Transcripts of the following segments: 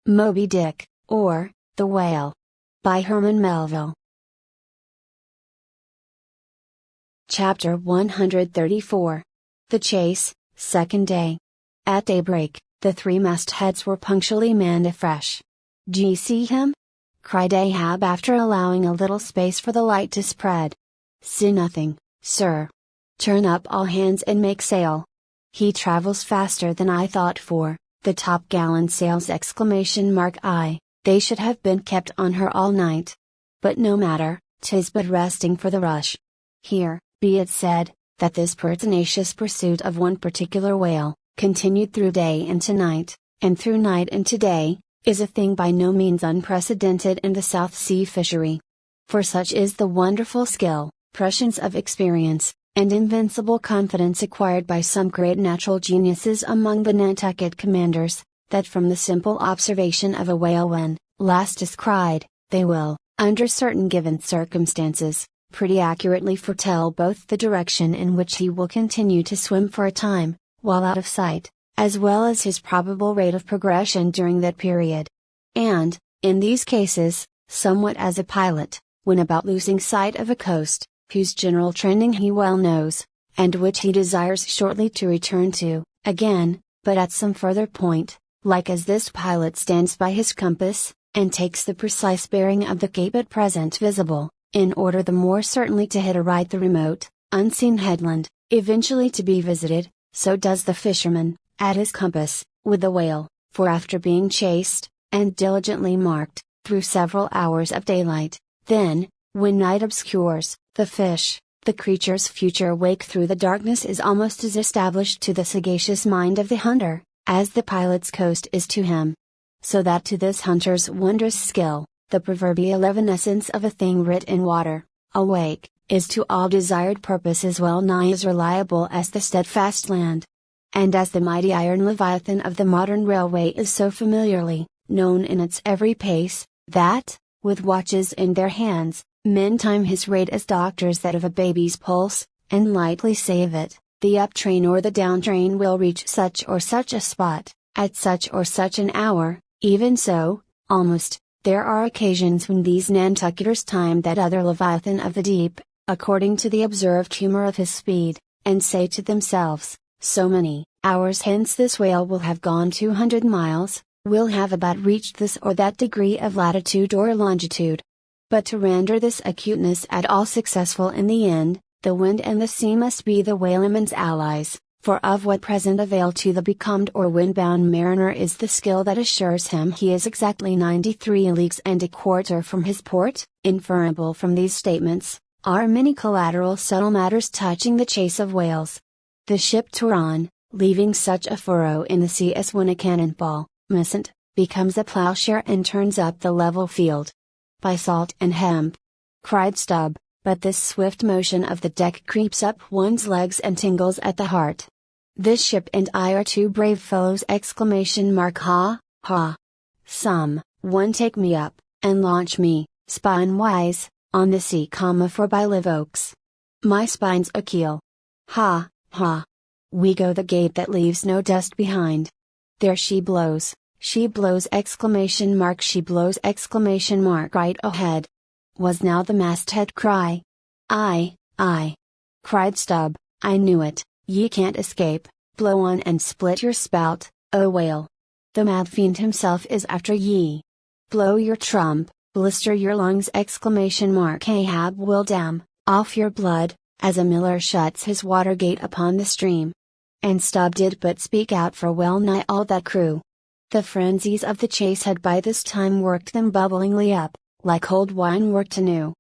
Moby Dick, or, The Whale. By Herman Melville. Chapter 134. The Chase, Second Day. At daybreak, the three mastheads were punctually manned afresh. "D'ye see him?" cried Ahab after allowing a little space for the light to spread. "See nothing, sir. Turn up all hands and make sail. He travels faster than I thought for, the top-gallant sails! I, they should have been kept on her all night. But no matter, 'tis but resting for the rush. Here, be it said, that this pertinacious pursuit of one particular whale, continued through day into night, and through night into day, is a thing by no means unprecedented in the South Sea fishery. For such is the wonderful skill, prescience of experience, and invincible confidence acquired by some great natural geniuses among the Nantucket commanders, that from the simple observation of a whale when last descried, they will, under certain given circumstances, pretty accurately foretell both the direction in which he will continue to swim for a time, while out of sight, as well as his probable rate of progression during that period. And, in these cases, somewhat as a pilot, when about losing sight of a coast, whose general trending he well knows, and which he desires shortly to return to, again, but at some further point, like as this pilot stands by his compass, and takes the precise bearing of the cape at present visible, in order the more certainly to hit aright the remote, unseen headland, eventually to be visited, so does the fisherman, at his compass, with the whale, for after being chased, and diligently marked, through several hours of daylight, then, when night obscures, the fish, the creature's future wake through the darkness is almost as established to the sagacious mind of the hunter, as the pilot's coast is to him. So that to this hunter's wondrous skill, the proverbial evanescence of a thing writ in water, awake, is to all desired purposes well nigh as reliable as the steadfast land. And as the mighty iron leviathan of the modern railway is so familiarly known in its every pace, that, with watches in their hands, men time his rate as doctors that of a baby's pulse, and lightly say of it, the up train or the down train will reach such or such a spot, at such or such an hour, even so, almost, there are occasions when these Nantucketers time that other leviathan of the deep, according to the observed humor of his speed, and say to themselves, so many hours hence this whale will have gone 200 miles, will have about reached this or that degree of latitude or longitude. But to render this acuteness at all successful in the end, the wind and the sea must be the whaleman's allies, for of what present avail to the becalmed or windbound mariner is the skill that assures him he is exactly 93 leagues and a quarter from his port? Inferable from these statements, are many collateral subtle matters touching the chase of whales. The ship Turan, leaving such a furrow in the sea as when a cannonball, missent, becomes a plowshare and turns up the level field. By salt and hemp, cried Stubb, but this swift motion of the deck creeps up one's legs and tingles at the heart. This ship and I are two brave fellows! Ha, ha. Some one take me up, and launch me, spine-wise, on the sea, for by live oaks. My spine's a keel. Ha, ha. We go the gait that leaves no dust behind. There she blows, she blows! She blows! Right ahead. Was now the masthead cry. Aye, cried Stubb, I knew it, ye can't escape, blow on and split your spout, O whale. The mad fiend himself is after ye. Blow your trump, blister your lungs! Ahab will dam off your blood, as a miller shuts his water gate upon the stream. And Stubb did but speak out for well nigh all that crew. The frenzies of the chase had by this time worked them bubblingly up, like old wine worked anew.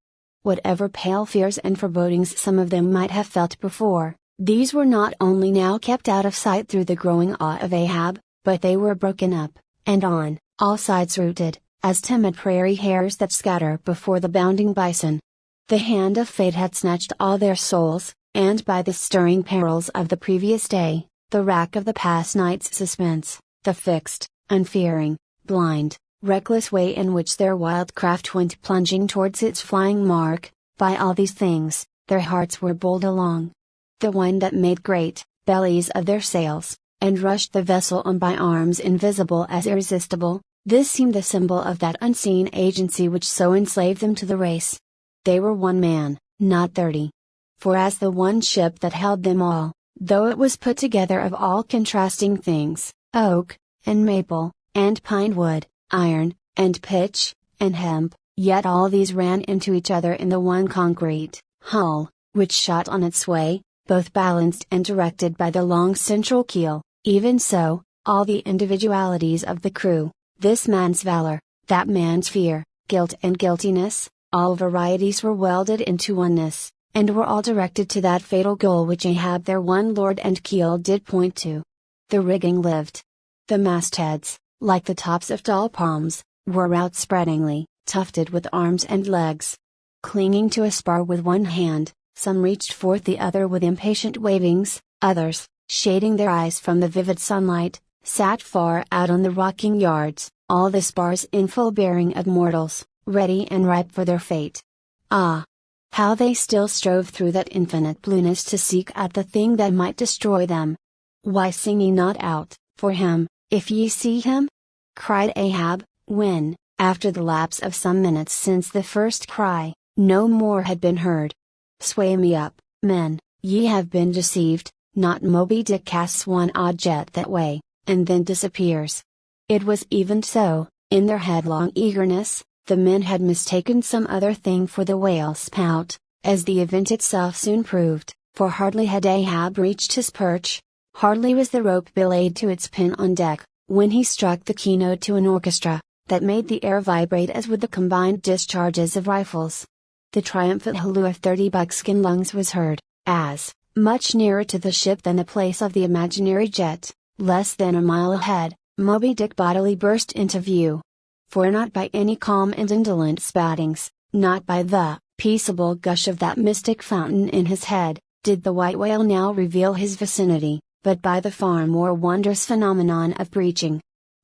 Whatever pale fears and forebodings some of them might have felt before, these were not only now kept out of sight through the growing awe of Ahab, but they were broken up, and on all sides rooted, as timid prairie hares that scatter before the bounding bison. The hand of fate had snatched all their souls, and by the stirring perils of the previous day, the rack of the past night's suspense, the fixed, unfearing, blind, reckless way in which their wild craft went plunging towards its flying mark, by all these things, their hearts were bowled along. The wind that made great bellies of their sails, and rushed the vessel on by arms invisible as irresistible, This seemed the symbol of that unseen agency which so enslaved them to the race. They were one man, not 30. For as the one ship that held them all, though it was put together of all contrasting things, oak, and maple, and pine wood, iron, and pitch, and hemp, yet all these ran into each other in the one concrete hull, which shot on its way, both balanced and directed by the long central keel. Even so, all the individualities of the crew, this man's valor, that man's fear, guilt and guiltiness, all varieties were welded into oneness, and were all directed to that fatal goal which Ahab their one lord and keel did point to. The rigging lived. The mastheads, like the tops of tall palms, were outspreadingly tufted with arms and legs. Clinging to a spar with one hand, some reached forth the other with impatient wavings, others, shading their eyes from the vivid sunlight, sat far out on the rocking yards, all the spars in full bearing of mortals, ready and ripe for their fate. Ah! How they still strove through that infinite blueness to seek out the thing that might destroy them. Why sing ye not out, for him, if ye see him? Cried Ahab, when, after the lapse of some minutes since the first cry, no more had been heard. Sway me up, men, ye have been deceived, not Moby Dick casts one odd jet that way, and then disappears. It was even so, in their headlong eagerness, the men had mistaken some other thing for the whale's spout, as the event itself soon proved, for hardly had Ahab reached his perch, hardly was the rope belayed to its pin on deck, when he struck the keynote to an orchestra, that made the air vibrate as with the combined discharges of rifles. The triumphant halloo of 30 buckskin lungs was heard, as, much nearer to the ship than the place of the imaginary jet, less than a mile ahead, Moby Dick bodily burst into view. For not by any calm and indolent spoutings, not by the peaceable gush of that mystic fountain in his head, did the white whale now reveal his vicinity, but by the far more wondrous phenomenon of breaching.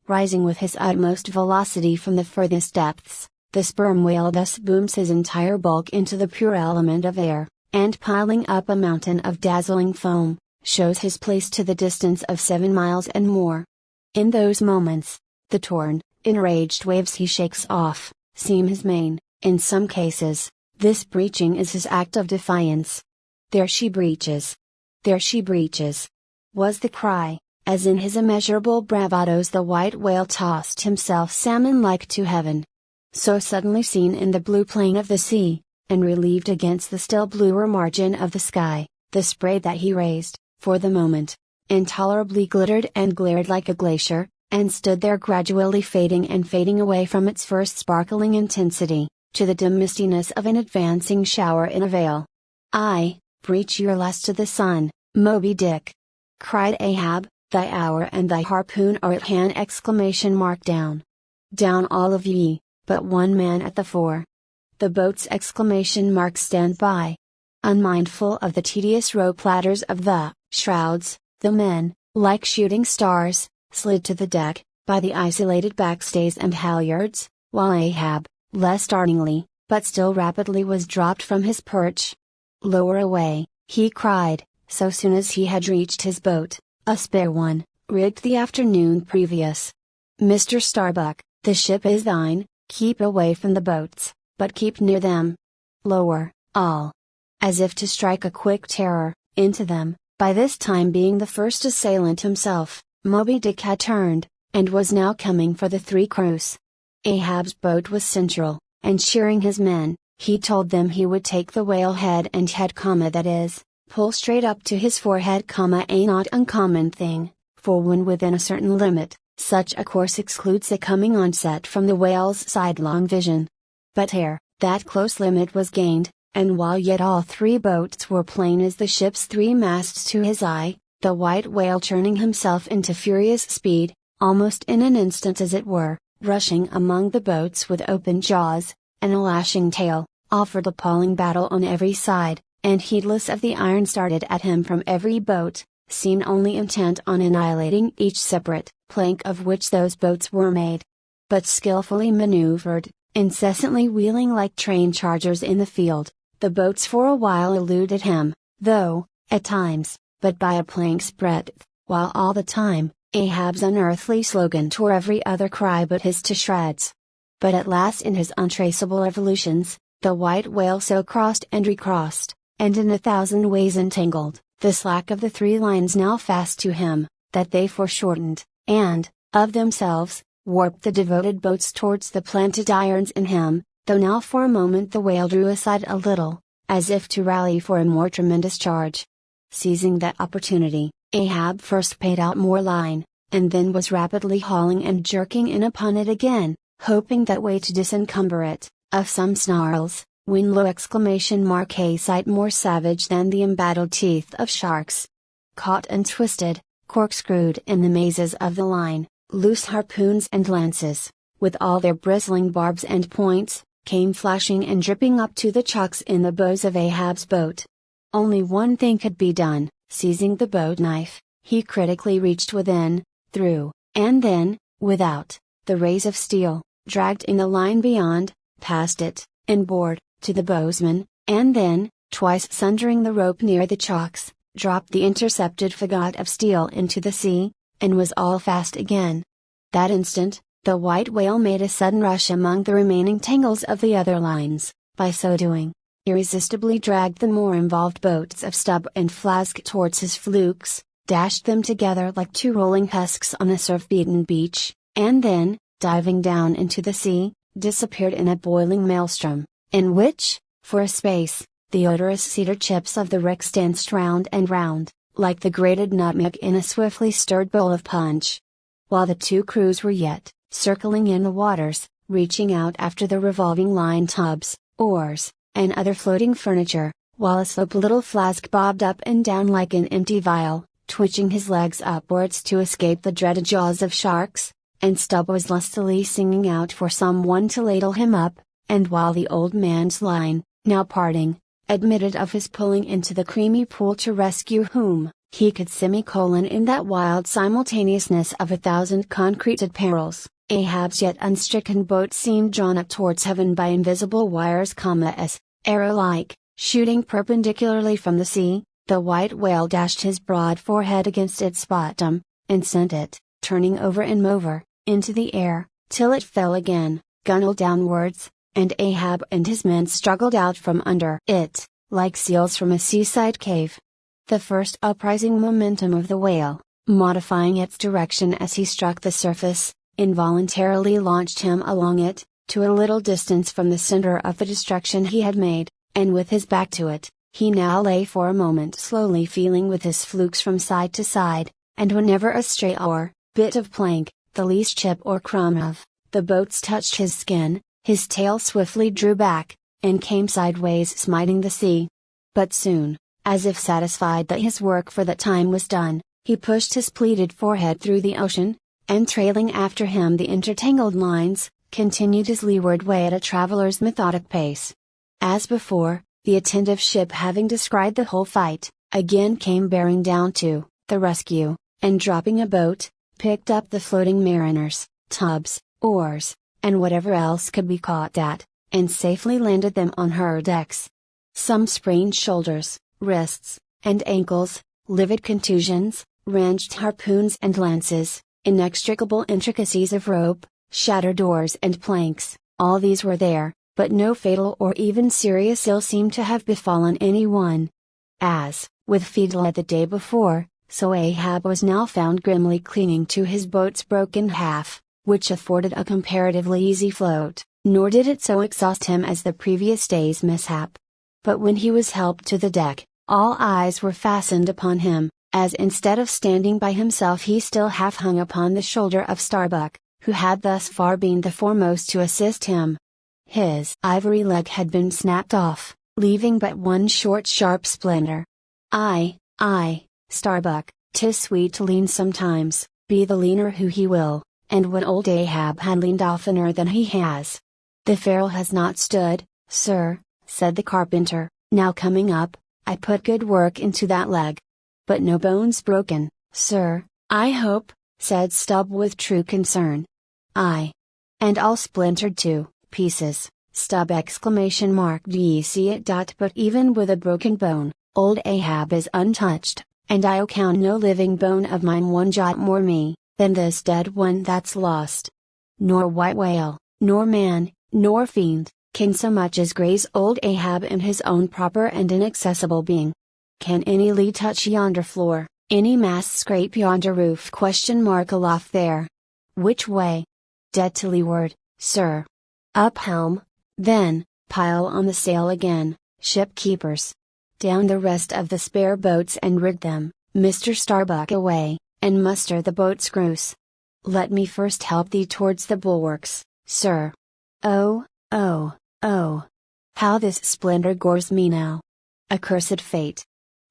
Rising with his utmost velocity from the furthest depths, the sperm whale thus booms his entire bulk into the pure element of air, and piling up a mountain of dazzling foam, shows his place to the distance of 7 miles and more. In those moments, the torn, enraged waves he shakes off, seem his main. In some cases, this breaching is his act of defiance. There she breaches! There she breaches! Was the cry, as in his immeasurable bravadoes the white whale tossed himself salmon-like to heaven. So suddenly seen in the blue plain of the sea, and relieved against the still bluer margin of the sky, the spray that he raised, for the moment, intolerably glittered and glared like a glacier, and stood there gradually fading and fading away from its first sparkling intensity, to the dim mistiness of an advancing shower in a vale. "Aye, breach your last to the sun, Moby Dick!" cried Ahab, "thy hour and thy harpoon are at hand!" Down. Down all of ye, but one man at the fore. The boat's stand by. Unmindful of the tedious rope ladders of the shrouds, the men, like shooting stars, slid to the deck, by the isolated backstays and halyards, while Ahab, less startlingly, but still rapidly was dropped from his perch. "Lower away," he cried, so soon as he had reached his boat, a spare one, rigged the afternoon previous. "Mr. Starbuck, the ship is thine, keep away from the boats, but keep near them. Lower, all!" As if to strike a quick terror into them, by this time being the first assailant himself, Moby Dick had turned, and was now coming for the 3 crews. Ahab's boat was central, and cheering his men, he told them he would take the whale head and head, that is, pull straight up to his forehead, a not uncommon thing, for when within a certain limit, such a course excludes a coming onset from the whale's sidelong vision. But ere that close limit was gained, and while yet all 3 boats were plain as the ship's 3 masts to his eye, the white whale churning himself into furious speed, almost in an instant as it were, rushing among the boats with open jaws, and a lashing tail, offered appalling battle on every side, and heedless of the iron started at him from every boat, seemed only intent on annihilating each separate plank of which those boats were made. But skillfully maneuvered, incessantly wheeling like train chargers in the field, the boats for a while eluded him, though, at times, but by a plank's breadth, while all the time, Ahab's unearthly slogan tore every other cry but his to shreds. But at last in his untraceable evolutions, the white whale so crossed and recrossed, and in 1,000 ways entangled, the slack of the 3 lines now fast to him, that they foreshortened, and, of themselves, warped the devoted boats towards the planted irons in him, though now for a moment the whale drew aside a little, as if to rally for a more tremendous charge. Seizing that opportunity, Ahab first paid out more line, and then was rapidly hauling and jerking in upon it again, hoping that way to disencumber it, of some snarls, when low exclamation mark a sight more savage than the embattled teeth of sharks. Caught and twisted, corkscrewed in the mazes of the line, loose harpoons and lances, with all their bristling barbs and points, came flashing and dripping up to the chocks in the bows of Ahab's boat. Only one thing could be done. Seizing the boat knife, he critically reached within, through, and then, without, the rays of steel, dragged in the line beyond, past it, inboard, to the bowsman, and then, twice sundering the rope near the chocks, dropped the intercepted fagot of steel into the sea, and was all fast again. That instant, the white whale made a sudden rush among the remaining tangles of the other lines, by so doing, irresistibly dragged the more involved boats of Stubb and Flask towards his flukes, dashed them together like 2 rolling husks on a surf-beaten beach, and then, diving down into the sea, disappeared in a boiling maelstrom, in which, for a space, the odorous cedar chips of the wrecks danced round and round, like the grated nutmeg in a swiftly stirred bowl of punch. While the 2 crews were yet, circling in the waters, reaching out after the revolving line tubs, oars, and other floating furniture, while a slope little Flask bobbed up and down like an empty vial, twitching his legs upwards to escape the dreaded jaws of sharks, and Stubb was lustily singing out for someone to ladle him up, and while the old man's line, now parting, admitted of his pulling into the creamy pool to rescue whom, he could in that wild simultaneousness of 1,000 concreted perils, Ahab's yet unstricken boat seemed drawn up towards heaven by invisible wires, as, arrow-like, shooting perpendicularly from the sea, the white whale dashed his broad forehead against its bottom, and sent it, turning over and over, into the air, till it fell again, gunnel downwards, and Ahab and his men struggled out from under it, like seals from a seaside cave. The first uprising momentum of the whale, modifying its direction as he struck the surface, involuntarily launched him along it, to a little distance from the center of the destruction he had made, and with his back to it, he now lay for a moment slowly feeling with his flukes from side to side, and whenever a stray oar, bit of plank, the least chip or crumb of the boats touched his skin, his tail swiftly drew back, and came sideways smiting the sea. But soon, as if satisfied that his work for that time was done, he pushed his pleated forehead through the ocean, and trailing after him the intertangled lines, continued his leeward way at a traveler's methodic pace. As before, the attentive ship having descried the whole fight, again came bearing down to the rescue, and dropping a boat, picked up the floating mariners, tubs, oars, and whatever else could be caught at, and safely landed them on her decks. Some sprained shoulders, wrists, and ankles, livid contusions, wrenched harpoons and lances, inextricable intricacies of rope, shattered oars and planks, all these were there, but no fatal or even serious ill seemed to have befallen any one. As, with Fiddler the day before, so Ahab was now found grimly clinging to his boat's broken half, which afforded a comparatively easy float, nor did it so exhaust him as the previous day's mishap. But when he was helped to the deck, all eyes were fastened upon him, as instead of standing by himself he still half hung upon the shoulder of Starbuck, who had thus far been the foremost to assist him. His ivory leg had been snapped off, leaving but one short sharp splinter. Aye, Starbuck, 'tis sweet to lean sometimes, be the leaner who he will, and when old Ahab had leaned oftener than he has. The ferrule has not stood, sir, said the carpenter, now coming up, I put good work into that leg. But no bones broken, sir, I hope, said Stubb with true concern. Aye. And all splintered to pieces, Stubb ! Do ye see it? But even with a broken bone, old Ahab is untouched, and I'll count no living bone of mine one jot more me, than this dead one that's lost. Nor white whale, nor man, nor fiend, can so much as graze old Ahab in his own proper and inaccessible being. Can any lee touch yonder floor, any mast scrape yonder roof? Aloft there. Which way? Dead to leeward, sir. Up helm, then, pile on the sail again, ship keepers. Down the rest of the spare boats and rig them, Mr. Starbuck away, and muster the boat's crews. Let me first help thee towards the bulwarks, sir. Oh, oh, oh! How this splendor gores me now! Accursed fate!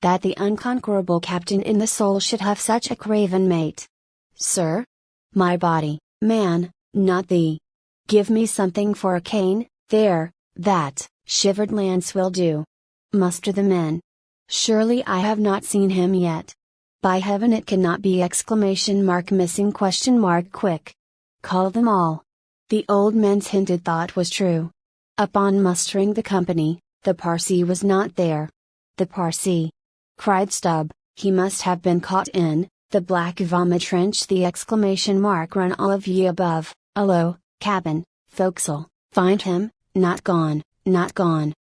That the unconquerable captain in the soul should have such a craven mate! Sir? My body, man, not thee. Give me something for a cane, there, that, shivered lance will do. Muster the men. Surely I have not seen him yet. By heaven it cannot be! Missing? Quick. Call them all. The old man's hinted thought was true. Upon mustering the company, the Parsee was not there. The Parsee! Cried Stubb, he must have been caught in the black vomit trench! Run all of ye above, alow, cabin, forecastle, find him, not gone, not gone.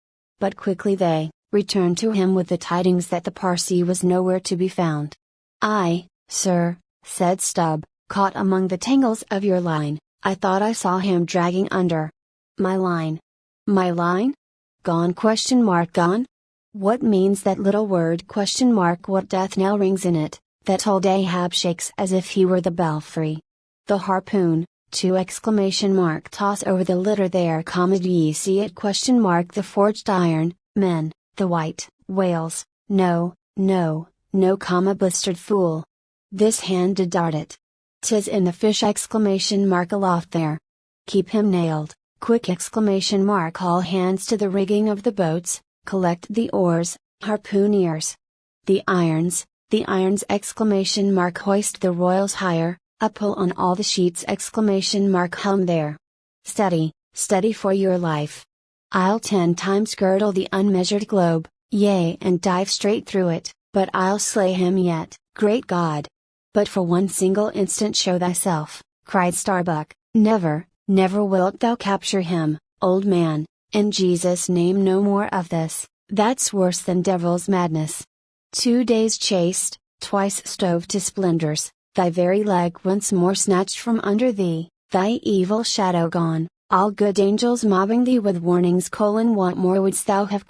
But quickly they returned to him with the tidings that the Parsee was nowhere to be found. "Aye, sir," said Stubb, "caught among the tangles of your line. I thought I saw him dragging under." "My line? My line? Gone? Gone? What means that little word? What death knell rings in it, that old Ahab shakes as if he were the belfry? The harpoon, too! Toss over the litter there, do ye see it? The forged iron, men, the white whales, no, no, no, blistered fool. This hand did dart it. 'Tis in the fish! Aloft there. Keep him nailed, quick! All hands to the rigging of the boats, collect the oars, harpooneers. The irons! Hoist the royals higher, a pull on all the sheets! Helm there. Steady, steady for your life. I'll 10 times girdle the unmeasured globe, yea, and dive straight through it, but I'll slay him yet, great God! But for one single instant show thyself!" cried Starbuck. "Never, never wilt thou capture him, old man, in Jesus' name! No more of this, that's worse than devil's madness. 2 days chased, twice stove to splinters, thy very leg once more snatched from under thee, thy evil shadow gone, all good angels mobbing thee with warnings! What more wouldst thou have?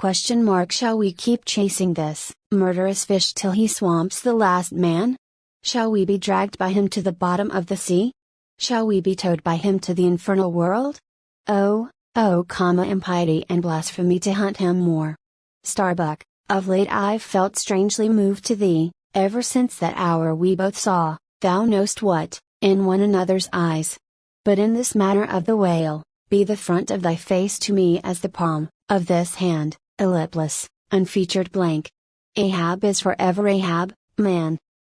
Shall we keep chasing this murderous fish till he swamps the last man? Shall we be dragged by him to the bottom of the sea? Shall we be towed by him to the infernal world? Oh, oh, impiety and blasphemy to hunt him more! Starbuck, of late I've felt strangely moved to thee, ever since that hour we both saw, thou knowst what, in one another's eyes. But in this matter of the whale, be the front of thy face to me as the palm of this hand, ellipseless, unfeatured blank. Ahab is forever Ahab, man.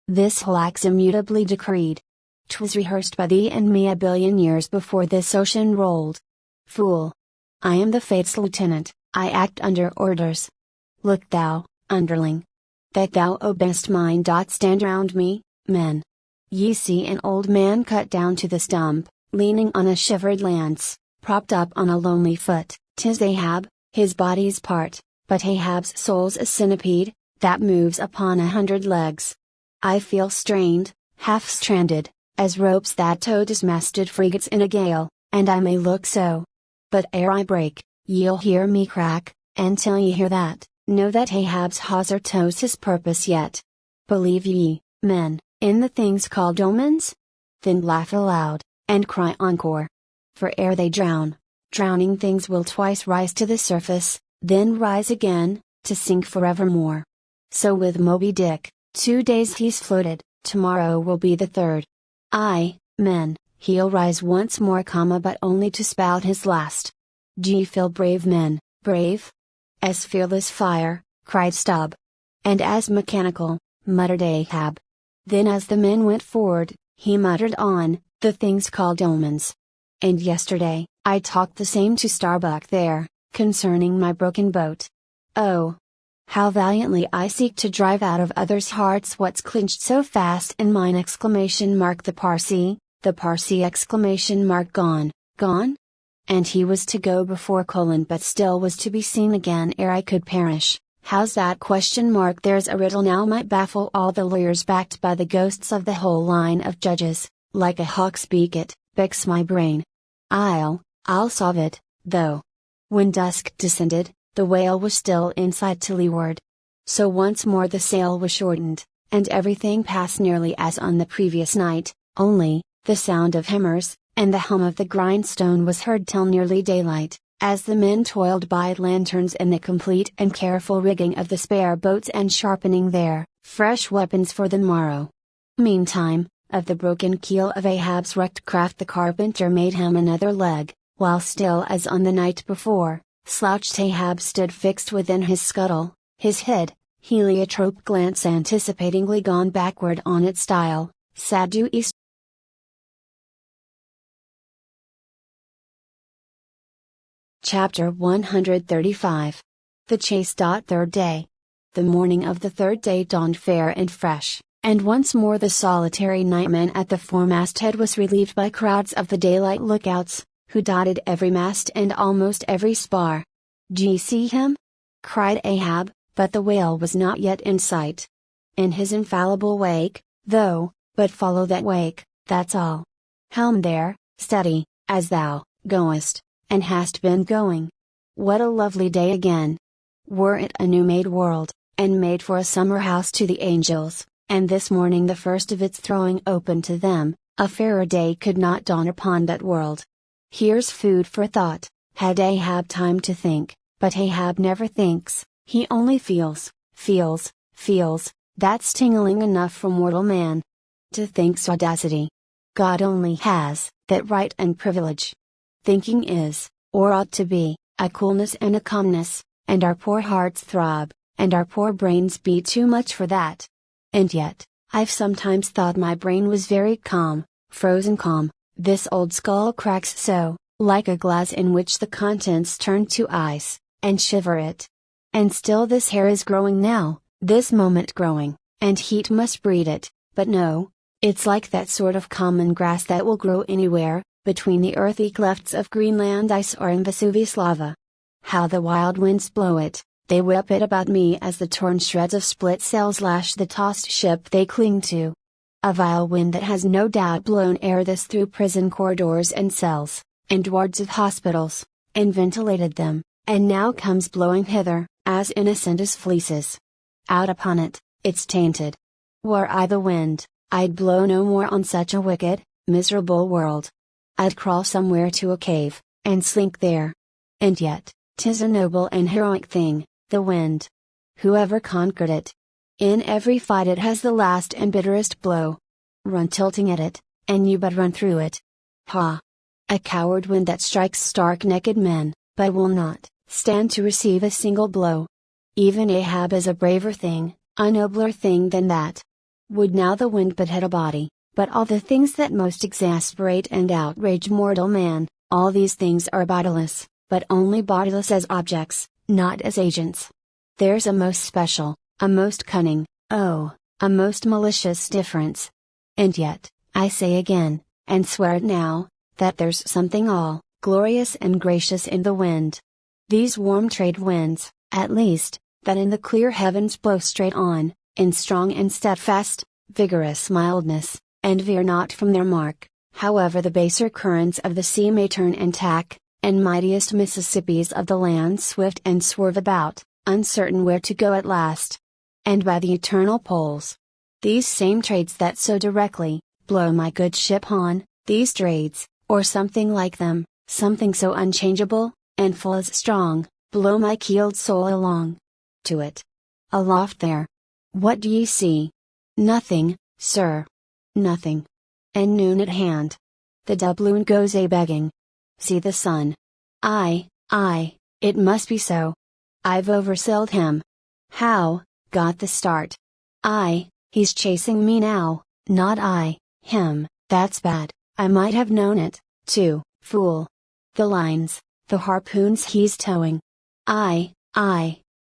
This whole act's immutably decreed. 'Twas rehearsed by thee and me a billion years before this ocean rolled. Fool! I am the fate's lieutenant, I act under orders. Look thou, underling, that thou obey'st mine. Stand round me, men. Ye see an old man cut down to the stump, leaning on a shivered lance, propped up on a lonely foot. 'Tis Ahab, his body's part, but Ahab's soul's a centipede, that moves upon 100 legs. I feel strained, half stranded, as ropes that tow dismasted frigates in a gale, and I may look so. But ere I break, ye'll hear me crack, and till ye hear that, know that Ahab's hawser tows his purpose yet. Believe ye, men, in the things called omens? Then laugh aloud, and cry encore. For ere they drown, drowning things will twice rise to the surface, then rise again, to sink forevermore. So with Moby Dick, 2 days he's floated, tomorrow will be the 3rd. Aye, men, he'll rise once more, but only to spout his last. D'ye feel brave, men, brave? As fearless fire, cried Stubb. And as mechanical, muttered Ahab. Then as the men went forward, he muttered on, the things called omens. And yesterday, I talked the same to Starbuck there, concerning my broken boat. Oh! How valiantly I seek to drive out of others' hearts what's clinched so fast in mine! The Parsi! Gone, gone? And he was to go before : but still was to be seen again ere I could perish. How's that ? There's a riddle now might baffle all the lawyers backed by the ghosts of the whole line of judges, like a hawk's beak it, becks my brain. I'll solve it, though. When dusk descended, the whale was still in sight to leeward. So once more the sail was shortened, and everything passed nearly as on the previous night, only, the sound of hammers, and the hum of the grindstone was heard till nearly daylight, as the men toiled by lanterns in the complete and careful rigging of the spare boats and sharpening their fresh weapons for the morrow. Meantime, of the broken keel of Ahab's wrecked craft the carpenter made him another leg, while still as on the night before, slouched Ahab stood fixed within his scuttle, his head, heliotrope glance anticipatingly gone backward on its dial, sad due east. Chapter 135. The Chase. Third day. The morning of the third day dawned fair and fresh, and once more the solitary nightman at the foremasthead was relieved by crowds of the daylight lookouts, who dotted every mast and almost every spar. "D'ye see him?" cried Ahab, but the whale was not yet in sight. "In his infallible wake, though, but follow that wake, that's all. Helm there, steady, as thou goest, and hast been going. What a lovely day again! Were it a new-made world, and made for a summer house to the angels, and this morning the first of its throwing open to them, a fairer day could not dawn upon that world. Here's food for thought." Had Ahab time to think, but Ahab never thinks, he only feels, that's tingling enough for mortal man. To think's audacity. God only has that right and privilege. Thinking is, or ought to be, a coolness and a calmness, and our poor hearts throb, and our poor brains beat too much for that. And yet, I've sometimes thought my brain was very calm, frozen calm. This old skull cracks so, like a glass in which the contents turn to ice, and shiver it. And still this hair is growing now, this moment growing, and heat must breed it, but no, it's like that sort of common grass that will grow anywhere, between the earthy clefts of Greenland ice or in Vesuvius lava. How the wild winds blow it! They whip it about me as the torn shreds of split sails lash the tossed ship they cling to. A vile wind that has no doubt blown ere this through prison corridors and cells, and wards of hospitals, and ventilated them, and now comes blowing hither, as innocent as fleeces. Out upon it, it's tainted. Were I the wind, I'd blow no more on such a wicked, miserable world. I'd crawl somewhere to a cave, and slink there. And yet, 'tis a noble and heroic thing, the wind. Whoever conquered it? In every fight it has the last and bitterest blow. Run tilting at it, and you but run through it. Ha! A coward wind that strikes stark naked men, but will not stand to receive a single blow. Even Ahab is a braver thing, a nobler thing than that. Would now the wind but had a body, but all the things that most exasperate and outrage mortal man, all these things are bodiless, but only bodiless as objects, not as agents. There's a most special, a most cunning, oh, a most malicious difference. And yet, I say again, and swear it now, that there's something all glorious and gracious in the wind. These warm trade winds, at least, that in the clear heavens blow straight on, in strong and steadfast, vigorous mildness, and veer not from their mark, however the baser currents of the sea may turn and tack, and mightiest Mississippis of the land swift and swerve about, uncertain where to go at last. And by the eternal poles, these same trades that so directly blow my good ship on, these trades, or something like them, something so unchangeable, and full as strong, blow my keeled soul along. To it. Aloft there. What do ye see? Nothing, sir. Nothing. And noon at hand. The doubloon goes a-begging. See the sun. Aye, it must be so. I've oversailed him. How, got the start. Aye, he's chasing me now, not I, him, that's bad, I might have known it, too, fool. The lines, the harpoons he's towing. Aye,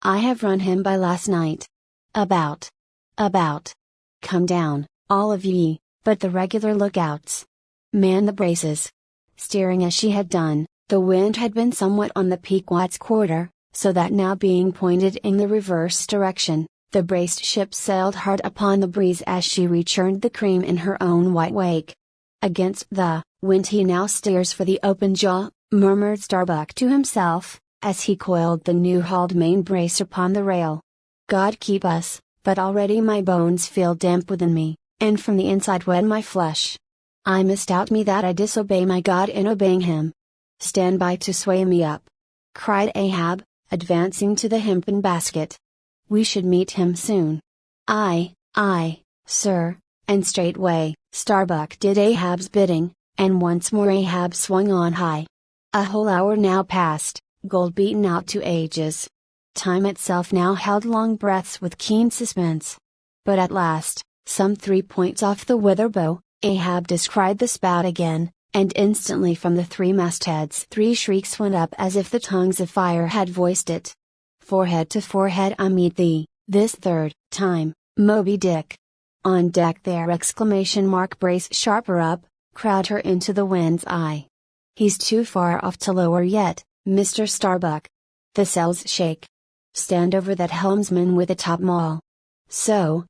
I have run him by last night. About. Come down, all of ye, but the regular lookouts. Man the braces." Steering as she had done, the wind had been somewhat on the Pequod's quarter, so that now being pointed in the reverse direction, the braced ship sailed hard upon the breeze as she rechurned the cream in her own white wake. "Against the wind he now steers for the open jaw," murmured Starbuck to himself, as he coiled the new hauled main brace upon the rail. "God keep us, but already my bones feel damp within me, and from the inside wet my flesh. I misdoubt me that I disobey my God in obeying him. Stand by to sway me up," cried Ahab, advancing to the hempen basket. "We should meet him soon." Aye, sir," and straightway, Starbuck did Ahab's bidding, and once more Ahab swung on high. A whole hour now passed, gold beaten out to ages. Time itself now held long breaths with keen suspense. But at last, some 3 points off the weather bow, Ahab descried the spout again, and instantly from the 3 mastheads 3 shrieks went up as if the tongues of fire had voiced it. "Forehead to forehead I meet thee, this third time, Moby Dick. On deck there!" Brace sharper up, crowd her into the wind's eye. "He's too far off to lower yet, Mr. Starbuck. The sails shake. Stand over that helmsman with the topmaul. So,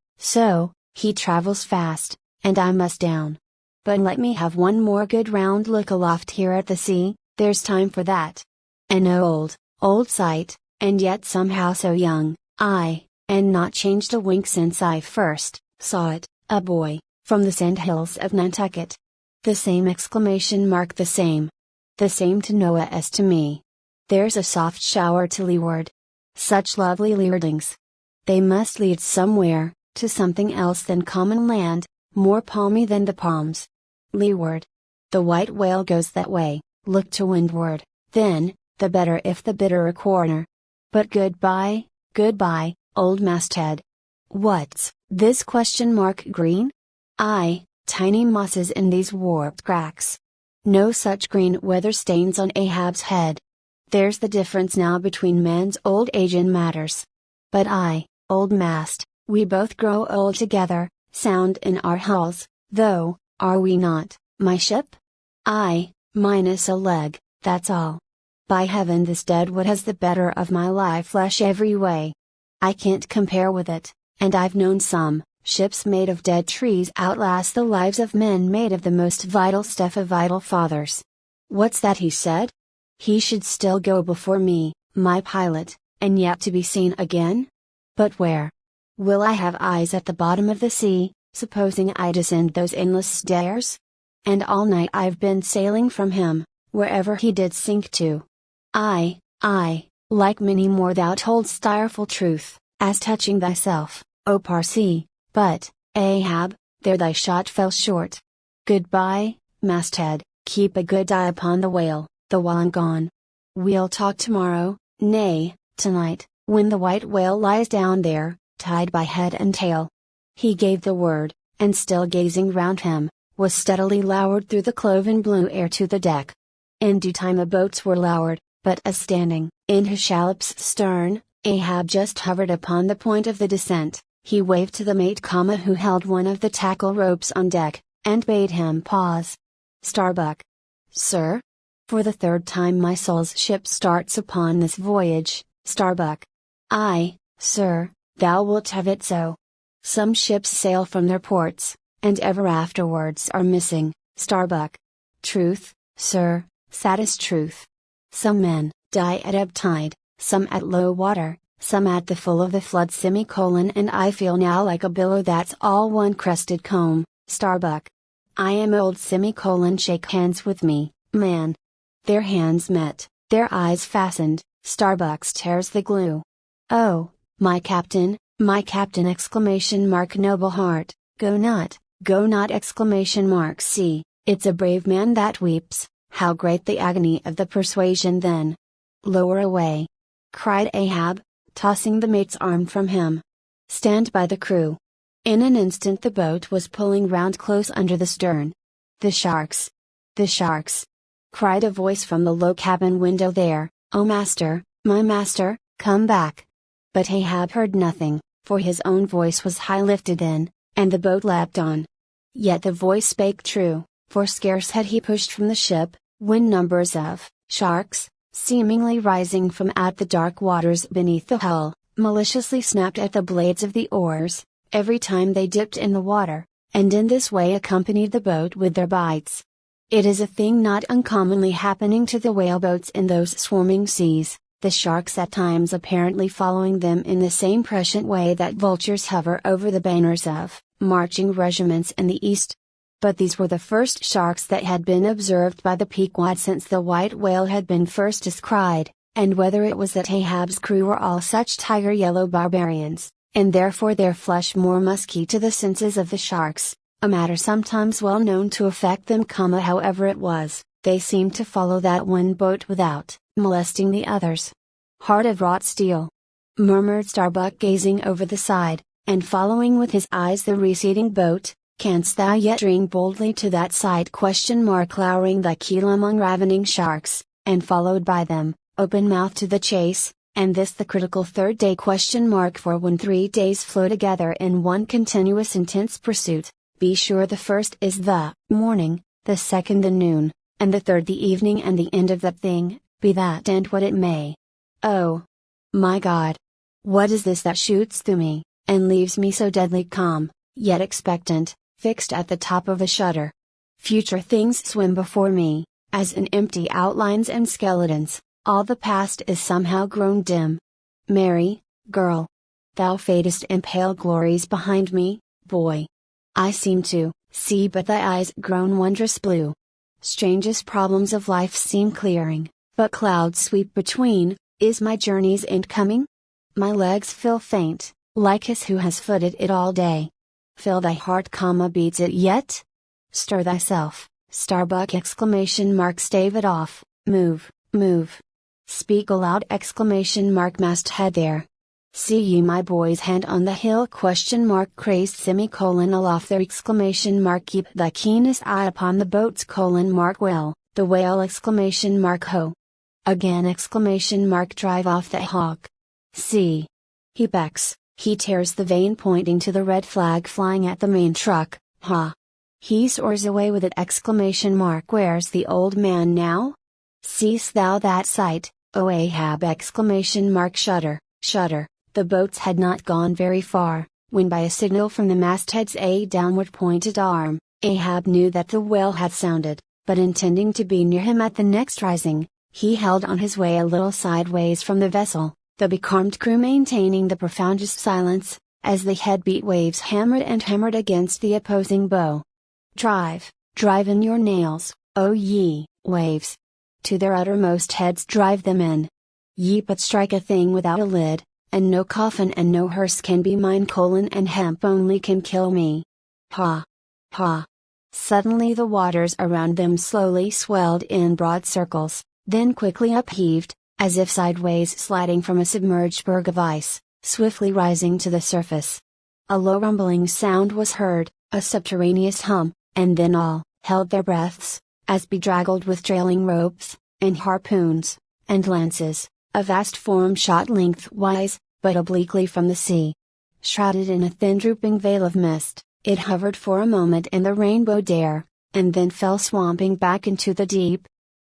he travels fast, and I must down. But let me have one more good round look aloft here at the sea, there's time for that. An old sight, and yet somehow so young, and not changed a wink since I first saw it, a boy, from the sandhills of Nantucket. The same! The same to Noah as to me. There's a soft shower to leeward. Such lovely leewardings! They must lead somewhere, to something else than common land, more palmy than the palms. Leeward. The white whale goes that way, look to windward, then, the better if the bitter a corner. But goodbye, old masthead. What's this ? Green? Aye, tiny mosses in these warped cracks. No such green weather stains on Ahab's head. There's the difference now between man's old age and matters. But old mast, we both grow old together, sound in our hulls, though, are we not, my ship? Minus a leg, that's all. By heaven this deadwood has the better of my live flesh every way. I can't compare with it, and I've known some ships made of dead trees outlast the lives of men made of the most vital stuff of vital fathers. What's that he said? He should still go before me, my pilot, and yet to be seen again? But where? Will I have eyes at the bottom of the sea, supposing I descend those endless stairs? And all night I've been sailing from him, wherever he did sink to. I, like many more thou toldst direful truth, as touching thyself, O Parsee, but, Ahab, there thy shot fell short. Goodbye, masthead, keep a good eye upon the whale, the while I'm gone. We'll talk tomorrow, nay, tonight, when the white whale lies down there, tied by head and tail." He gave the word, and still gazing round him, was steadily lowered through the cloven blue air to the deck. In due time the boats were lowered, but as standing in his shallop's stern, Ahab just hovered upon the point of the descent, he waved to the mate, who held one of the tackle ropes on deck, and bade him pause. "Starbuck." "Sir?" "For the 3rd time my soul's ship starts upon this voyage, Starbuck." "Aye, sir, thou wilt have it so. Some ships sail from their ports, and ever afterwards are missing, Starbuck." "Truth, sir, saddest truth. Some men die at ebb tide, some at low water, some at the full of the flood, and I feel now like a billow that's all one crested comb, Starbuck. I am old, shake hands with me, man." Their hands met, their eyes fastened, Starbuck's tears the glue. "Oh, my captain, noble heart, go not, see, it's a brave man that weeps, how great the agony of the persuasion then." "Lower away!" cried Ahab, tossing the mate's arm from him. "Stand by the crew." In an instant the boat was pulling round close under the stern. "The sharks! The sharks!" cried a voice from the low cabin window there. "Oh master, my master, come back! But Ahab heard nothing, for his own voice was high lifted in, and the boat leapt on. Yet the voice spake true, for scarce had he pushed from the ship, when numbers of sharks, seemingly rising from out the dark waters beneath the hull, maliciously snapped at the blades of the oars, every time they dipped in the water, and in this way accompanied the boat with their bites. It is a thing not uncommonly happening to the whaleboats in those swarming seas, the sharks at times apparently following them in the same prescient way that vultures hover over the banners of marching regiments in the east. But these were the first sharks that had been observed by the Pequod since the white whale had been first descried, and whether it was that Ahab's crew were all such tiger yellow barbarians, and therefore their flesh more musky to the senses of the sharks, a matter sometimes well known to affect them, however it was, they seemed to follow that one boat without molesting the others. "Heart of wrought steel!" murmured Starbuck, gazing over the side, and following with his eyes the receding boat. "Canst thou yet dream boldly to that sight? Lowering thy keel among ravening sharks, and followed by them, open mouthed to the chase, and this the critical third day? For when 3 days flow together in one continuous intense pursuit, be sure the first is the morning, the second the noon, and the third the evening, and the end of that thing, be that end what it may. Oh! My God! What is this that shoots through me, and leaves me so deadly calm, yet expectant, fixed at the top of a shutter? Future things swim before me, as in empty outlines and skeletons, all the past is somehow grown dim. Mary, girl! Thou fadest in pale glories behind me, boy! I seem to see but thy eyes grown wondrous blue. Strangest problems of life seem clearing, but clouds sweep between. Is my journey's end coming? My legs feel faint, like his who has footed it all day. Fill thy heart, beats it yet? Stir thyself, Starbuck! Stave it off, move, move. Speak aloud! Masthead there. See ye my boy's hand on the hill? Crazed! Aloft there! Keep thy keenest eye upon the boats! Well, the whale! Ho! Again! Drive off that hawk! See! He becks, he tears the vane pointing to the red flag flying at the main truck, ha! He soars away with it! Where's the old man now? Seest thou that sight, O Ahab! Shudder, shudder! The boats had not gone very far, when by a signal from the masthead's a downward pointed arm, Ahab knew that the whale had sounded, but intending to be near him at the next rising, he held on his way a little sideways from the vessel, the becalmed crew maintaining the profoundest silence, as the head-beat waves hammered and hammered against the opposing bow. Drive, drive in your nails, O ye waves! To their uttermost heads drive them in! Ye but strike a thing without a lid, and no coffin and no hearse can be mine, and hemp only can kill me. Ha! Ha! Suddenly the waters around them slowly swelled in broad circles, then quickly upheaved, as if sideways sliding from a submerged berg of ice, swiftly rising to the surface. A low rumbling sound was heard, a subterraneous hum, and then all held their breaths, as bedraggled with trailing ropes, and harpoons, and lances, a vast form shot lengthwise, but obliquely from the sea. Shrouded in a thin drooping veil of mist, it hovered for a moment in the rainbowed air, and then fell swamping back into the deep.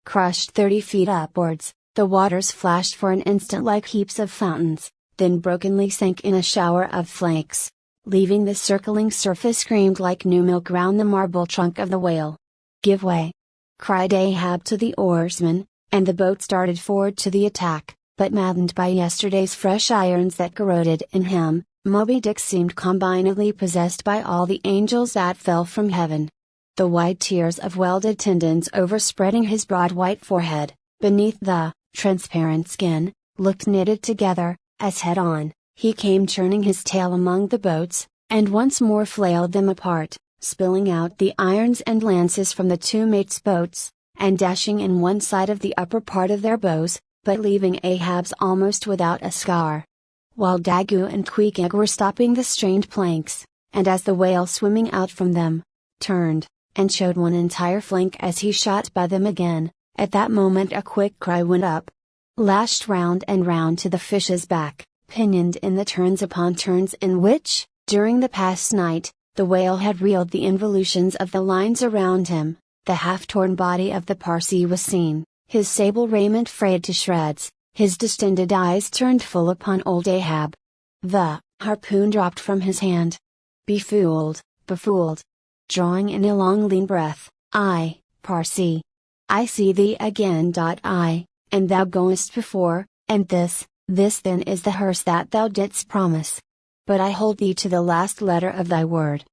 Crushed 30 feet upwards, the waters flashed for an instant like heaps of fountains, then brokenly sank in a shower of flakes, leaving the circling surface creamed like new milk round the marble trunk of the whale. "Give way!" cried Ahab to the oarsmen, and the boat started forward to the attack, but maddened by yesterday's fresh irons that corroded in him, Moby Dick seemed combinedly possessed by all the angels that fell from heaven. The wide tiers of welded tendons overspreading his broad white forehead, beneath the transparent skin, looked knitted together, as head-on, he came churning his tail among the boats, and once more flailed them apart, spilling out the irons and lances from the two mates' boats, and dashing in one side of the upper part of their bows, but leaving Ahab's almost without a scar. While Daggoo and Queequeg were stopping the strained planks, and as the whale swimming out from them, turned, and showed one entire flank as he shot by them again, at that moment a quick cry went up. Lashed round and round to the fish's back, pinioned in the turns upon turns in which, during the past night, the whale had reeled the involutions of the lines around him. The half-torn body of the Parsee was seen, his sable raiment frayed to shreds, his distended eyes turned full upon old Ahab. The harpoon dropped from his hand. Befooled. Drawing in a long lean breath, I, Parsee. I see thee again. And thou goest before, and this then is the hearse that thou didst promise. But I hold thee to the last letter of thy word.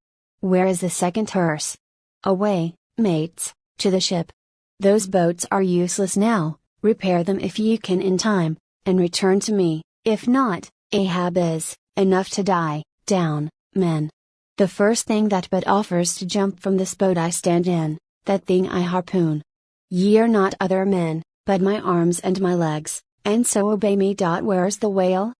Where is the second hearse? Away, mates, to the ship. Those boats are useless now, repair them if ye can in time, and return to me, if not, Ahab is, enough to die. Down, men. The first thing that but offers to jump from this boat I stand in, that thing I harpoon. Ye are not other men, but my arms and my legs, and so obey me. Where's the whale?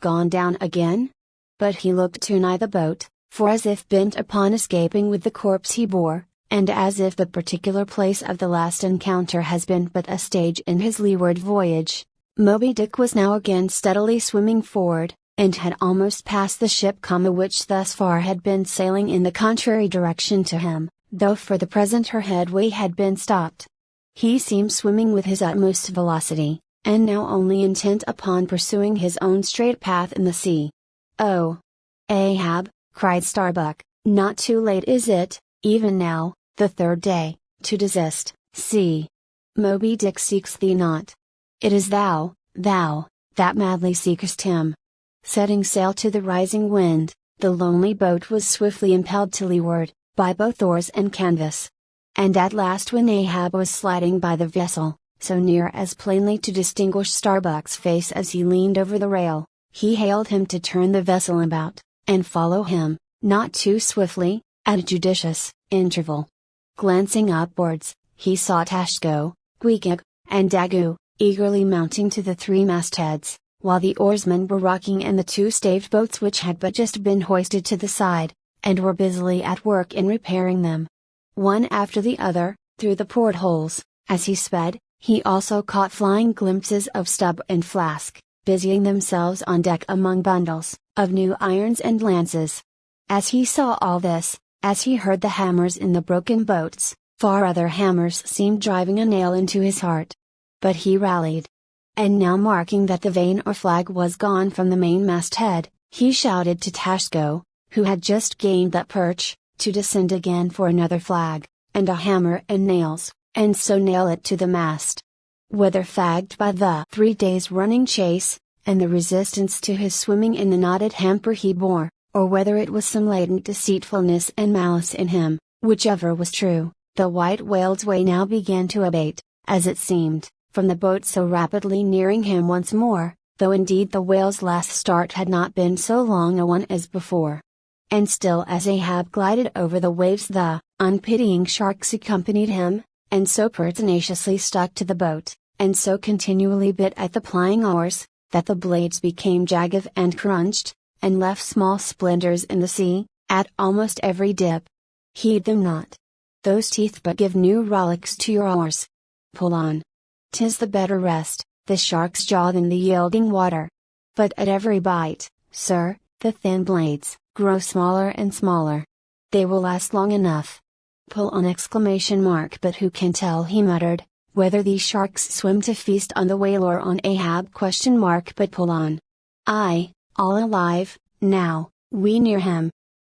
Gone down again? But he looked too nigh the boat, for as if bent upon escaping with the corpse he bore, and as if the particular place of the last encounter has been but a stage in his leeward voyage, Moby Dick was now again steadily swimming forward, and had almost passed the ship, which thus far had been sailing in the contrary direction to him, though for the present her headway had been stopped. He seemed swimming with his utmost velocity, and now only intent upon pursuing his own straight path in the sea. "Oh! Ahab," cried Starbuck, "not too late is it, even now, the third day, to desist? See! Moby Dick seeks thee not. It is thou, that madly seekest him." Setting sail to the rising wind, the lonely boat was swiftly impelled to leeward, by both oars and canvas. And at last, when Ahab was sliding by the vessel, so near as plainly to distinguish Starbuck's face as he leaned over the rail, he hailed him to turn the vessel about, and follow him, not too swiftly, at a judicious interval. Glancing upwards, he saw Tashko, Gweekig, and Daggoo, eagerly mounting to the three mastheads, while the oarsmen were rocking in the two staved boats which had but just been hoisted to the side, and were busily at work in repairing them. One after the other, through the portholes, as he sped, he also caught flying glimpses of Stubb and Flask, busying themselves on deck among bundles of new irons and lances. As he saw all this, as he heard the hammers in the broken boats, far other hammers seemed driving a nail into his heart. But he rallied. And now, marking that the vane or flag was gone from the main masthead, he shouted to Tashko, who had just gained that perch, to descend again for another flag, and a hammer and nails, and so nail it to the mast. Whether fagged by the 3 days' running chase, and the resistance to his swimming in the knotted hamper he bore, or whether it was some latent deceitfulness and malice in him, whichever was true, the white whale's way now began to abate, as it seemed, from the boat so rapidly nearing him once more, though indeed the whale's last start had not been so long a one as before. And still as Ahab glided over the waves, the unpitying sharks accompanied him, and so pertinaciously stuck to the boat, and so continually bit at the plying oars, that the blades became jagged and crunched, and left small splinters in the sea, at almost every dip. Heed them not. Those teeth but give new rollicks to your oars. Pull on. 'Tis the better rest, the shark's jaw than the yielding water. But at every bite, sir, the thin blades grow smaller and smaller. They will last long enough. Pull on! But who can tell, he muttered, whether these sharks swim to feast on the whale or on Ahab? But pull on. Aye, all alive, now, we near him.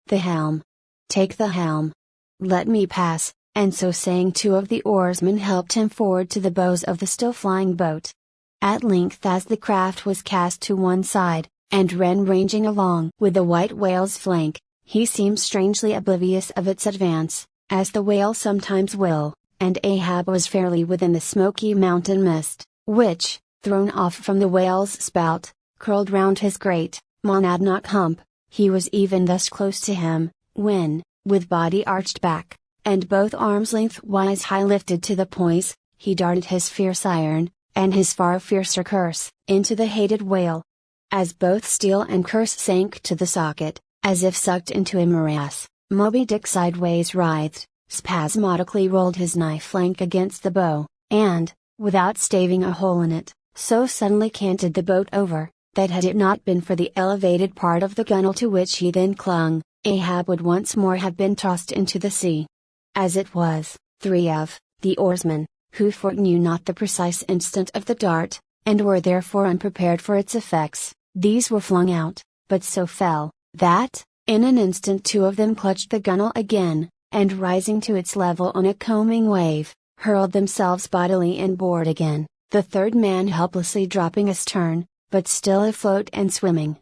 The helm. Take the helm. Let me pass. And so saying, 2 of the oarsmen helped him forward to the bows of the still flying boat. At length, as the craft was cast to one side, and ran ranging along with the white whale's flank, he seemed strangely oblivious of its advance, as the whale sometimes will, and Ahab was fairly within the smoky mountain mist, which, thrown off from the whale's spout, curled round his great monadnock hump. He was even thus close to him, when, with body arched back, and both arms lengthwise high lifted to the poise, he darted his fierce iron, and his far fiercer curse, into the hated whale. As both steel and curse sank to the socket, as if sucked into a morass, Moby Dick sideways writhed, spasmodically rolled his knife flank against the bow, and, without staving a hole in it, so suddenly canted the boat over, that had it not been for the elevated part of the gunwale to which he then clung, Ahab would once more have been tossed into the sea. As it was, 3 of the oarsmen, who foreknew not the precise instant of the dart, and were therefore unprepared for its effects, these were flung out, but so fell, that, in an instant 2 of them clutched the gunwale again, and rising to its level on a combing wave, hurled themselves bodily inboard again, the third man helplessly dropping astern, but still afloat and swimming.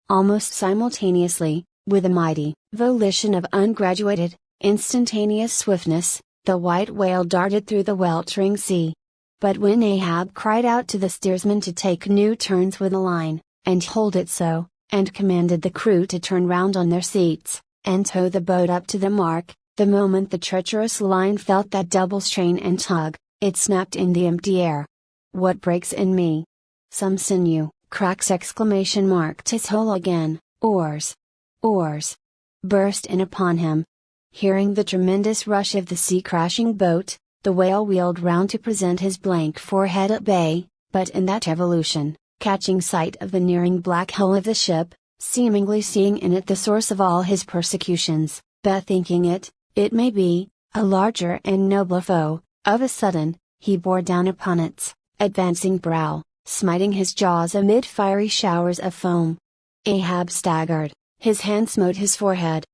Almost simultaneously, with a mighty volition of ungraduated, instantaneous swiftness, the white whale darted through the weltering sea. But when Ahab cried out to the steersman to take new turns with the line, and hold it so, and commanded the crew to turn round on their seats, and tow the boat up to the mark, the moment the treacherous line felt that double strain and tug, it snapped in the empty air. "What breaks in me? Some sinew," cracks! His hull again, oars! Oars! Burst in upon him. Hearing the tremendous rush of the sea crashing boat, the whale wheeled round to present his blank forehead at bay, but in that evolution, catching sight of the nearing black hull of the ship, seemingly seeing in it the source of all his persecutions, bethinking it may be, a larger and nobler foe, of a sudden, he bore down upon its advancing brow, smiting his jaws amid fiery showers of foam. Ahab staggered, his hand smote his forehead.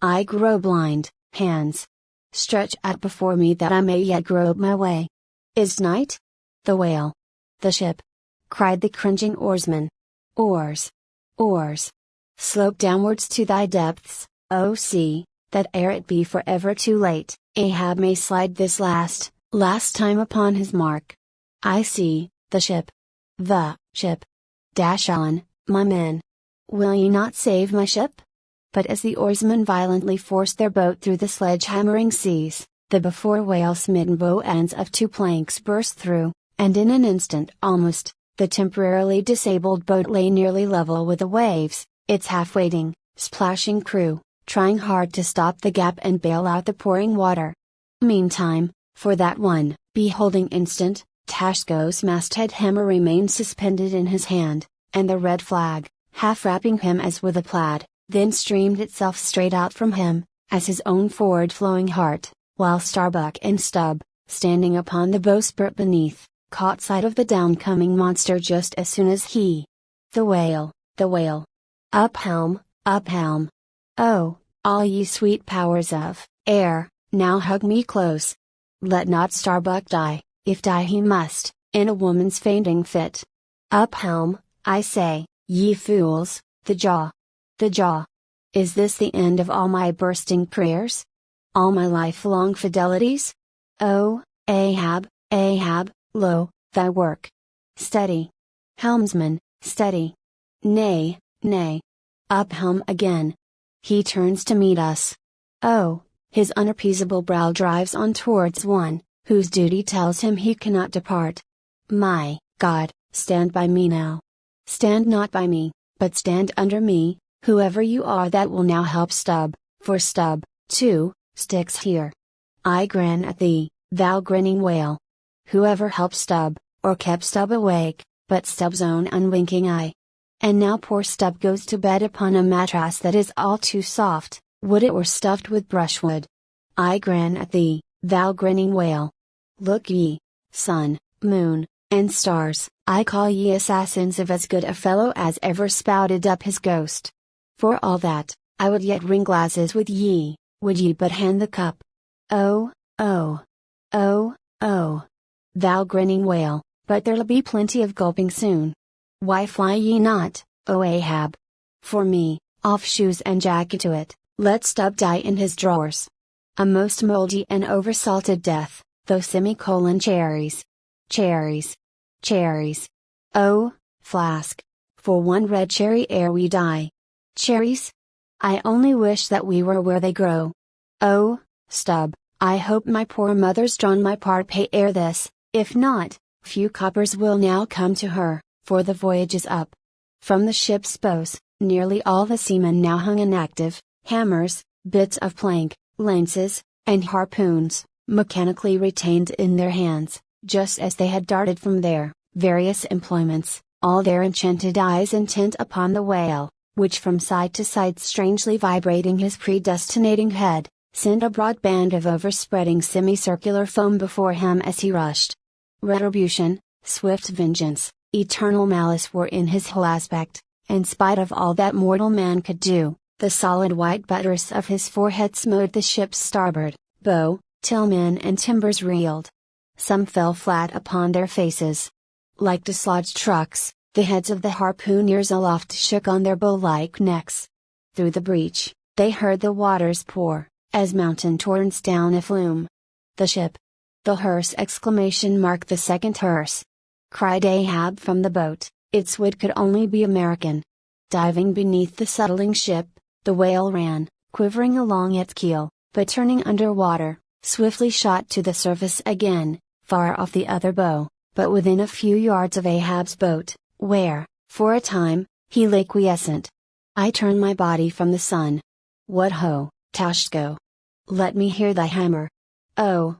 "I grow blind, hands! Stretch out before me that I may yet grope my way. Is night? The whale! The ship!" cried the cringing oarsman. "Oars! Oars! Slope downwards to thy depths, O sea, that ere it be forever too late, Ahab may slide this last time upon his mark. I see, the ship! The ship! Dash on, my men! Will ye not save my ship?" But as the oarsmen violently forced their boat through the sledge-hammering seas, the before whale-smitten bow ends of 2 planks burst through, and in an instant almost, the temporarily disabled boat lay nearly level with the waves, its half-waiting, splashing crew, trying hard to stop the gap and bail out the pouring water. Meantime, for that one beholding instant, Tashko's masthead hammer remained suspended in his hand, and the red flag, half wrapping him as with a plaid, then streamed itself straight out from him, as his own forward-flowing heart, while Starbuck and Stubb, standing upon the bowsprit beneath, caught sight of the downcoming monster just as soon as he. The whale, the whale! Up helm, up helm! Oh, all ye sweet powers of air, now hug me close! Let not Starbuck die, if die he must, in a woman's fainting fit. Up helm, I say, ye fools, the jaw! The jaw! Is this the end of all my bursting prayers? All my lifelong fidelities? Oh, Ahab, Ahab, lo, thy work! Steady! Helmsman, steady! Nay, nay! Up helm again! He turns to meet us. Oh, his unappeasable brow drives on towards one, whose duty tells him he cannot depart. My God, stand by me now! Stand not by me, but stand under me, whoever you are that will now help Stubb, for Stubb, too, sticks here. I grin at thee, thou grinning whale! Whoever helped Stubb, or kept Stubb awake, but Stubb's own unwinking eye. And now poor Stubb goes to bed upon a mattress that is all too soft, would it were stuffed with brushwood. I grin at thee, thou grinning whale! Look ye, sun, moon, and stars, I call ye assassins of as good a fellow as ever spouted up his ghost. For all that, I would yet ring glasses with ye, would ye but hand the cup. Oh, oh! Oh, oh! Thou grinning whale, but there'll be plenty of gulping soon. Why fly ye not, O Ahab? For me, off shoes and jacket to it, let Stubb die in his drawers. A most mouldy and oversalted death, though cherries. Cherries! Cherries! Oh, flask! For one red cherry ere we die. Cherries? I only wish that we were where they grow. Oh, Stubb, I hope my poor mother's drawn my part pay ere this, if not, few coppers will now come to her, for the voyage is up. From the ship's bows, nearly all the seamen now hung inactive, hammers, bits of plank, lances, and harpoons, mechanically retained in their hands, just as they had darted from their various employments, all their enchanted eyes intent upon the whale, which from side to side strangely vibrating his predestinating head, sent a broad band of overspreading semicircular foam before him as he rushed. Retribution, swift vengeance, eternal malice were in his whole aspect. In spite of all that mortal man could do, the solid white buttress of his forehead smote the ship's starboard bow, till men and timbers reeled. Some fell flat upon their faces. Like dislodged trucks, the heads of the harpooneers aloft shook on their bow-like necks. Through the breach, they heard the waters pour, as mountain torrents down a flume. The ship! The hearse! Exclamation mark the second hearse! Cried Ahab from the boat, its wood could only be American. Diving beneath the settling ship, the whale ran, quivering along its keel, but turning under water, swiftly shot to the surface again, far off the other bow, but within a few yards of Ahab's boat, where, for a time, he lay quiescent. I turn my body from the sun. What ho, Tashko! Let me hear thy hammer. Oh!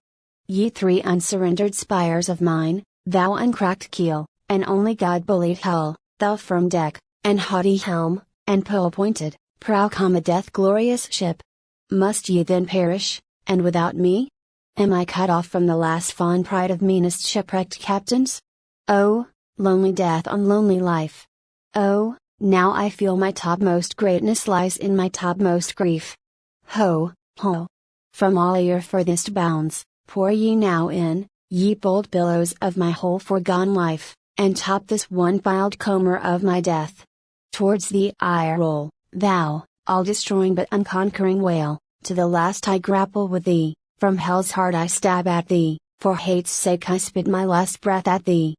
Ye three unsurrendered spires of mine, thou uncracked keel, and only God-bullied hull, thou firm deck, and haughty helm, and pole-pointed, prow, death-glorious ship! Must ye then perish, and without me? Am I cut off from the last fond pride of meanest shipwrecked captains? Oh, lonely death on lonely life! Oh, now I feel my topmost greatness lies in my topmost grief. Ho, ho! From all your furthest bounds, pour ye now in, ye bold billows of my whole foregone life, and top this one wild comber of my death. Towards thee I roll, thou, all-destroying but unconquering whale, to the last I grapple with thee, from hell's heart I stab at thee, for hate's sake I spit my last breath at thee.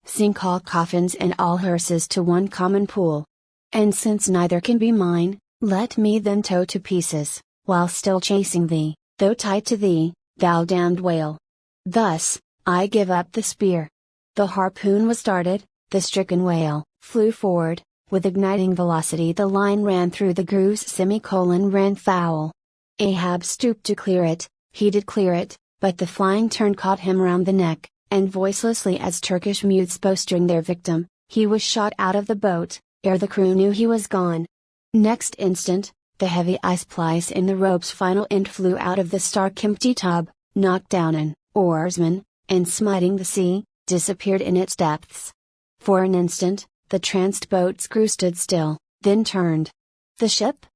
Sink all coffins and all hearses to one common pool. And since neither can be mine, let me then tow to pieces, while still chasing thee, though tied to thee, thou damned whale. Thus, I give up the spear. The harpoon was started, the stricken whale flew forward, with igniting velocity the line ran through the grooves ran foul. Ahab stooped to clear it, he did clear it, but the flying turn caught him round the neck, and voicelessly as Turkish mutes bowstring their victim, he was shot out of the boat, ere the crew knew he was gone. Next instant, the heavy ice plies in the rope's final end flew out of the stark empty tub, knocked down an oarsman, and smiting the sea, disappeared in its depths. For an instant, the tranced boat's crew stood still, then turned. The ship?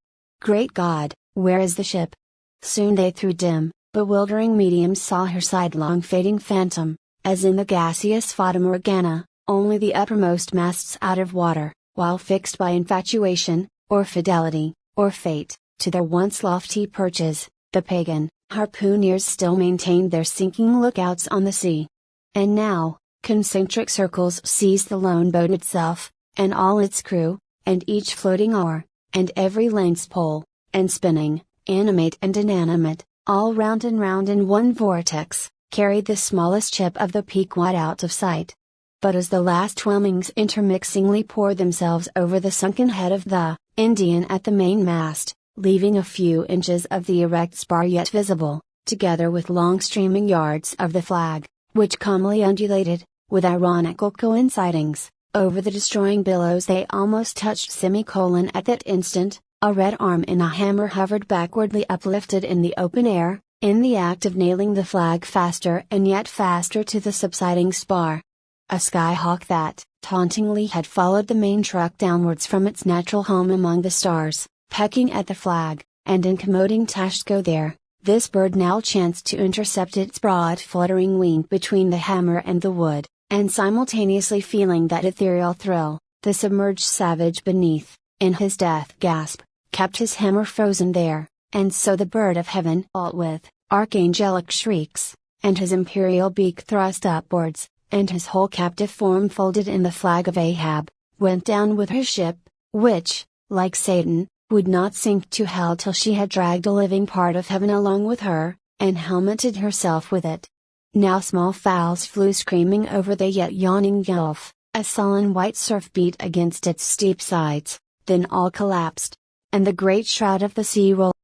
Great God, where is the ship? Soon they through dim, bewildering mediums saw her sidelong fading phantom, as in the gaseous Fata Morgana, only the uppermost masts out of water, while fixed by infatuation, or fidelity, or fate, to their once lofty perches, the pagan harpooneers still maintained their sinking lookouts on the sea. And now, concentric circles seized the lone boat itself, and all its crew, and each floating oar, and every length's pole, and spinning, animate and inanimate, all round and round in one vortex, carried the smallest ship of the Pequod out of sight. But as the last whelmings intermixingly poured themselves over the sunken head of the Indian at the mainmast, leaving a few inches of the erect spar yet visible, together with long streaming yards of the flag, which calmly undulated, with ironical coincidings, over the destroying billows they almost touched at that instant, a red arm in a hammer hovered backwardly uplifted in the open air, in the act of nailing the flag faster and yet faster to the subsiding spar. A skyhawk that, tauntingly had followed the main truck downwards from its natural home among the stars, pecking at the flag, and incommoding Tashko there, this bird now chanced to intercept its broad fluttering wing between the hammer and the wood, and simultaneously feeling that ethereal thrill, the submerged savage beneath, in his death gasp, kept his hammer frozen there, and so the bird of heaven, with archangelic shrieks, and his imperial beak thrust upwards, and his whole captive form folded in the flag of Ahab, went down with her ship, which, like Satan, would not sink to hell till she had dragged a living part of heaven along with her, and helmeted herself with it. Now small fowls flew screaming over the yet yawning gulf, a sullen white surf beat against its steep sides, then all collapsed, and the great shroud of the sea rolled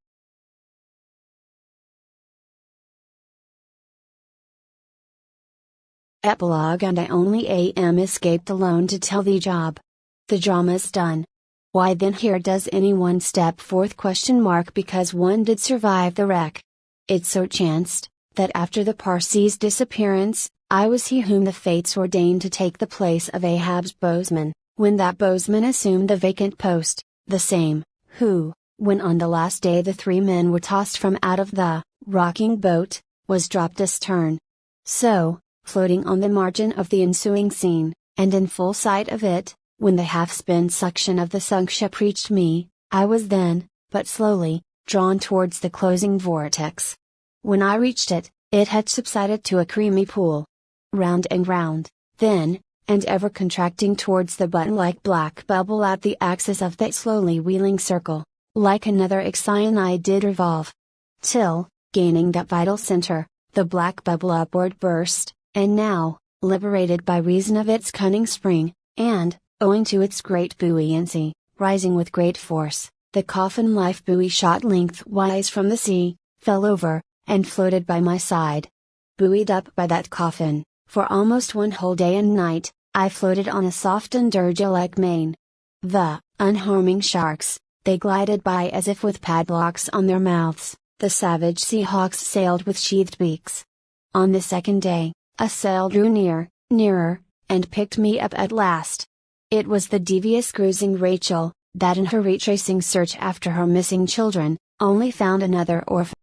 Epilogue. And I only am escaped alone to tell the job. The drama's done. Why then here does anyone step forth ? Because one did survive the wreck. It so chanced, that after the Parsee's disappearance, I was he whom the fates ordained to take the place of Ahab's bowsman, when that bowsman assumed the vacant post, the same, who, when on the last day the 3 men were tossed from out of the rocking boat, was dropped astern. So, floating on the margin of the ensuing scene, and in full sight of it, when the half-spent suction of the sunk ship reached me, I was then, but slowly, drawn towards the closing vortex. When I reached it, it had subsided to a creamy pool. Round and round, then, and ever contracting towards the button-like black bubble at the axis of that slowly wheeling circle, like another Ixion I did revolve. Till, gaining that vital center, the black bubble upward burst, and now, liberated by reason of its cunning spring, and, owing to its great buoyancy, rising with great force, the coffin life buoy shot lengthwise from the sea, fell over, and floated by my side. Buoyed up by that coffin, for almost one whole day and night, I floated on a soft and dirge-like main. The unharming sharks, they glided by as if with padlocks on their mouths, the savage sea hawks sailed with sheathed beaks. On the second day, a sail drew nearer, and picked me up at last. It was the devious cruising Rachel, that in her retracing search after her missing children, only found another orphan.